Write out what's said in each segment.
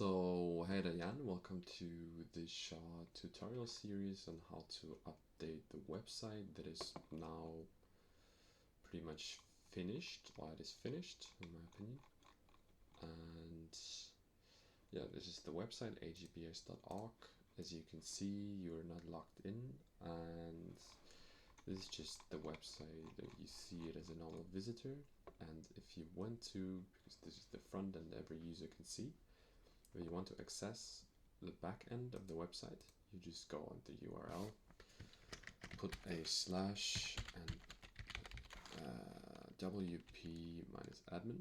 So, hey there Jan, welcome to this short tutorial series on how to update the website that is now pretty much finished, or it is finished in my opinion. And yeah, this is the website agbs.org. As you can see, you're not logged in, and this is just the website that you see it as a normal visitor. And if you want to, because this is the front end every user can see, if you want to access the back end of the website, you just go on the URL, put a slash and wp minus admin.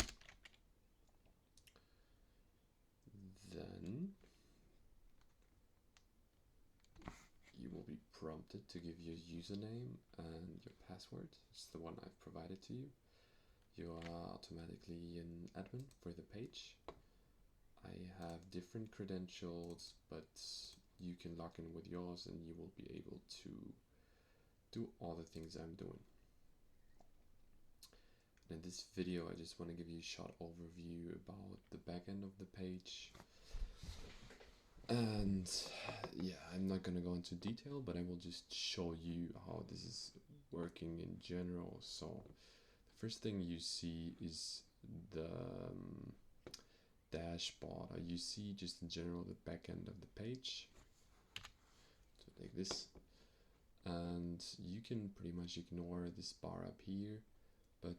Then you will be prompted to give your username and your password. It's the one I've provided to you. You are automatically an admin for the page. I have different credentials, but you can log in with yours and you will be able to do all the things I'm doing. In this video, I just want to give you a short overview about the back end of the page. And yeah, I'm not going to go into detail, but I will just show you how this is working in general. So the first thing you see is the dashboard, or you see just in general the back end of the page, so like this, and you can pretty much ignore this bar up here, but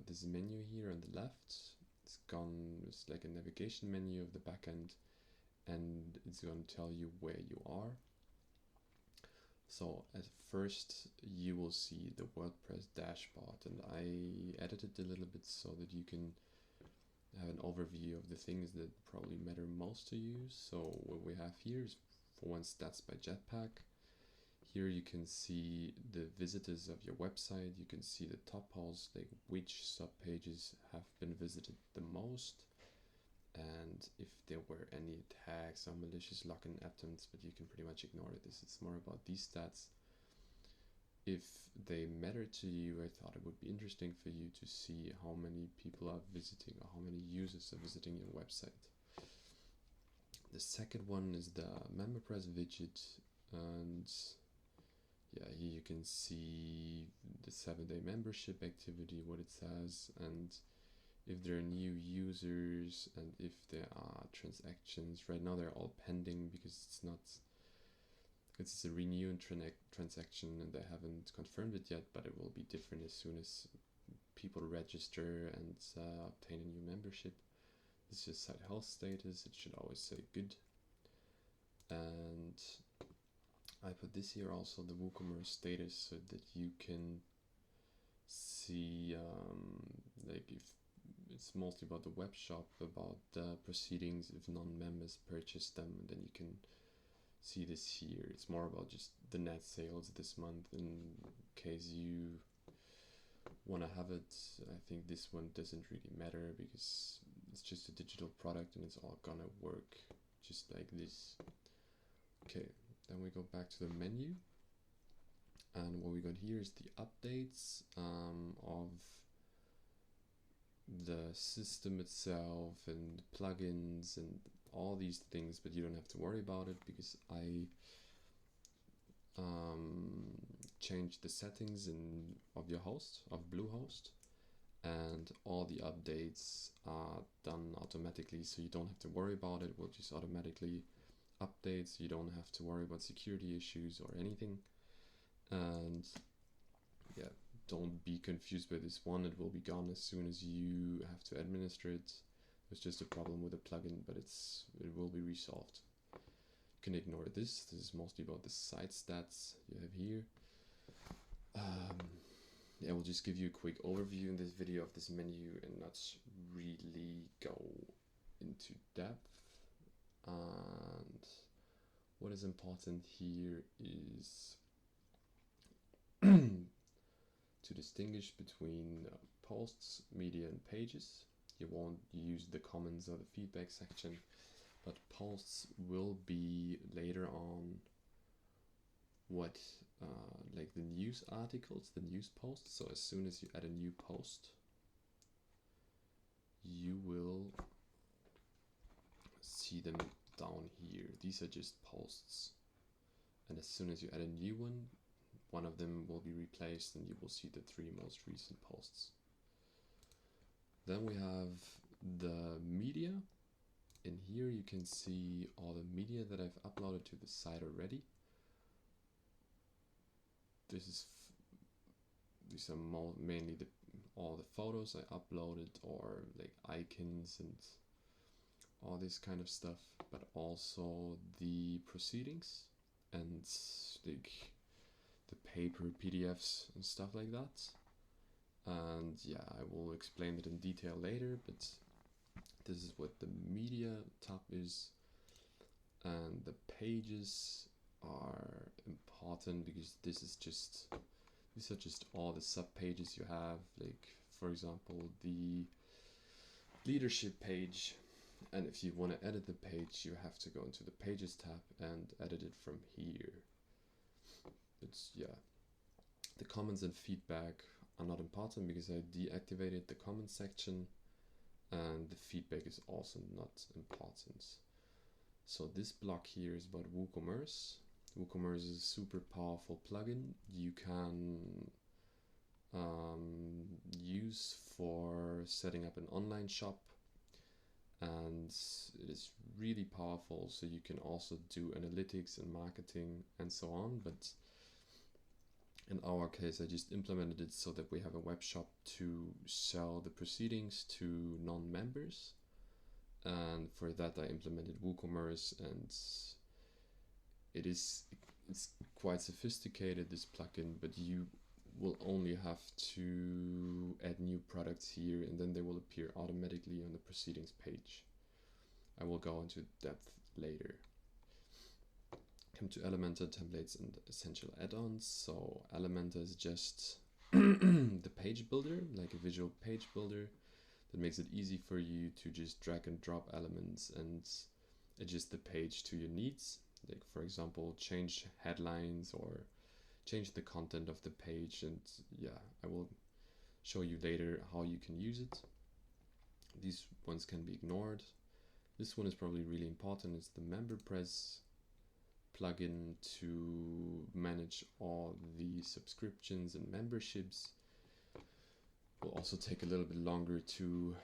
this menu here on the left, it's like a navigation menu of the back end, and it's going to tell you where you are. So at first you will see the WordPress dashboard, and I edited a little bit so that you can have an overview of the things that probably matter most to you. So what we have here is, for one, stats by Jetpack. Here you can see the visitors of your website. You can see the top polls, like which sub pages have been visited the most, and if there were any tags or malicious login attempts, but you can pretty much ignore this. It's more about these stats. If they matter to you, I thought it would be interesting for you to see how many people are visiting, or how many users are visiting your website. The second one is the MemberPress widget, and yeah, here you can see the 7-day membership activity, what it says, and if there are new users, and if there are transactions. Right now they're all pending because it's a renewed transaction and they haven't confirmed it yet, but it will be different as soon as people register and obtain a new membership. This is site health status. It should always say good. And I put this here also, the WooCommerce status, so that you can see like if it's mostly about the web shop, about the proceedings if non-members purchase them, and then you can see this here. It's more about just the net sales this month. In case you want to have it, I think this one doesn't really matter because it's just a digital product and it's all gonna work just like this. Okay, then we go back to the menu, and what we got here is the updates of the system itself and plugins and all these things, but you don't have to worry about it because I changed the settings of your host, of Bluehost, and all the updates are done automatically, so you don't have to worry about it. It will just automatically update, so you don't have to worry about security issues or anything. And yeah, don't be confused by this one. It will be gone as soon as you have to administer it. It's just a problem with the plugin, but it will be resolved. You can ignore this. This is mostly about the site stats you have here. Yeah, we'll just give you a quick overview in this video of this menu and not really go into depth. And what is important here is to distinguish between posts, media, and pages. You won't use the comments or the feedback section, but posts will be later on what like the news articles, the news posts. So as soon as you add a new post, you will see them down here. These are just posts, and as soon as you add a new one of them will be replaced and you will see the 3 most recent posts. Then we have the media. In here you can see all the media that I've uploaded to the site already. These are mainly all the photos I uploaded, or like icons and all this kind of stuff, but also the proceedings and like the paper PDFs and stuff like that. And yeah, I will explain it in detail later, but this is what the media tab is. And the pages are important because these are just all the sub pages you have. Like for example, the leadership page. And if you want to edit the page, you have to go into the pages tab and edit it from here. It's, yeah. The comments and feedback are not important because I deactivated the comment section, and the feedback is also not important. So this block here is about WooCommerce. WooCommerce is a super powerful plugin you can use for setting up an online shop, and it is really powerful. So you can also do analytics and marketing and so on, but in our case I just implemented it so that we have a web shop to sell the proceedings to non-members, and for that I implemented WooCommerce, and it's quite sophisticated, this plugin, but you will only have to add new products here and then they will appear automatically on the proceedings page. I will go into depth later. Come to Elementor, templates and essential add-ons. So Elementor is just the page builder, like a visual page builder that makes it easy for you to just drag and drop elements and adjust the page to your needs. Like for example, change headlines or change the content of the page, and yeah, I will show you later how you can use it. These ones can be ignored. This one is probably really important. It's the MemberPress plugin to manage all the subscriptions and memberships. Will also take a little bit longer to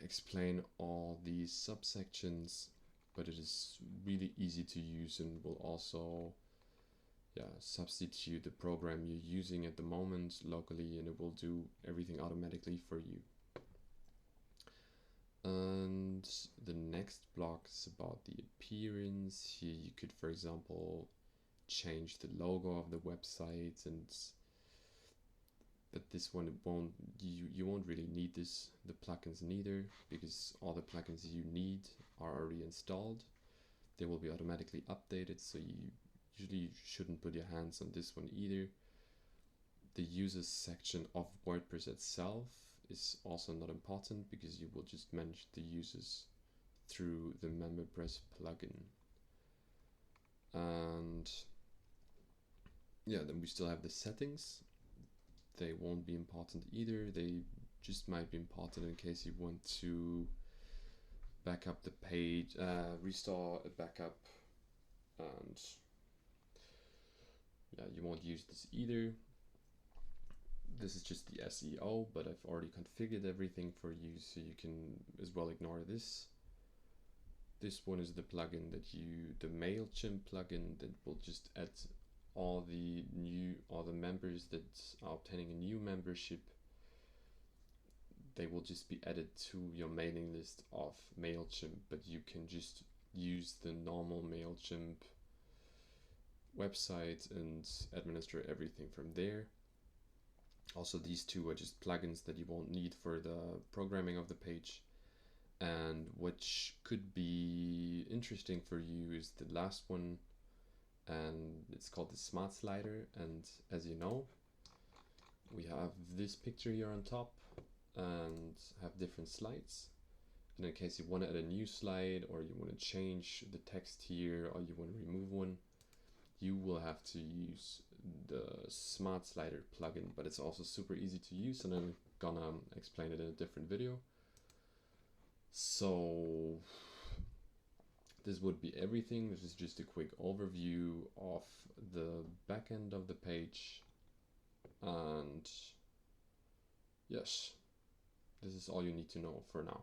explain all these subsections, but it is really easy to use and will also substitute the program you're using at the moment locally, and it will do everything automatically for you. And the next block is about the appearance. Here you could, for example, change the logo of the website, but this one you won't really need the plugins neither, because all the plugins you need are already installed. They will be automatically updated, so you usually shouldn't put your hands on this one either. The users section of WordPress itself is also not important because you will just manage the users through the MemberPress plugin. And yeah, then we still have the settings. They won't be important either. They just might be important in case you want to back up the page, restore a backup, and yeah, you won't use this either. This is just the SEO, but I've already configured everything for you, so you can as well ignore this. This one is the plugin the MailChimp plugin that will just add all the members that are obtaining a new membership. They will just be added to your mailing list of MailChimp, but you can just use the normal MailChimp website and administer everything from there. Also, these two are just plugins that you won't need for the programming of the page. And which could be interesting for you is the last one, and it's called the Smart Slider. And as you know, we have this picture here on top and have different slides. And in case you want to add a new slide, or you want to change the text here, or you want to remove one, you will have to use the Smart Slider plugin, but it's also super easy to use, and I'm gonna explain it in a different video. So this would be everything. This is just a quick overview of the back end of the page. And yes, this is all you need to know for now.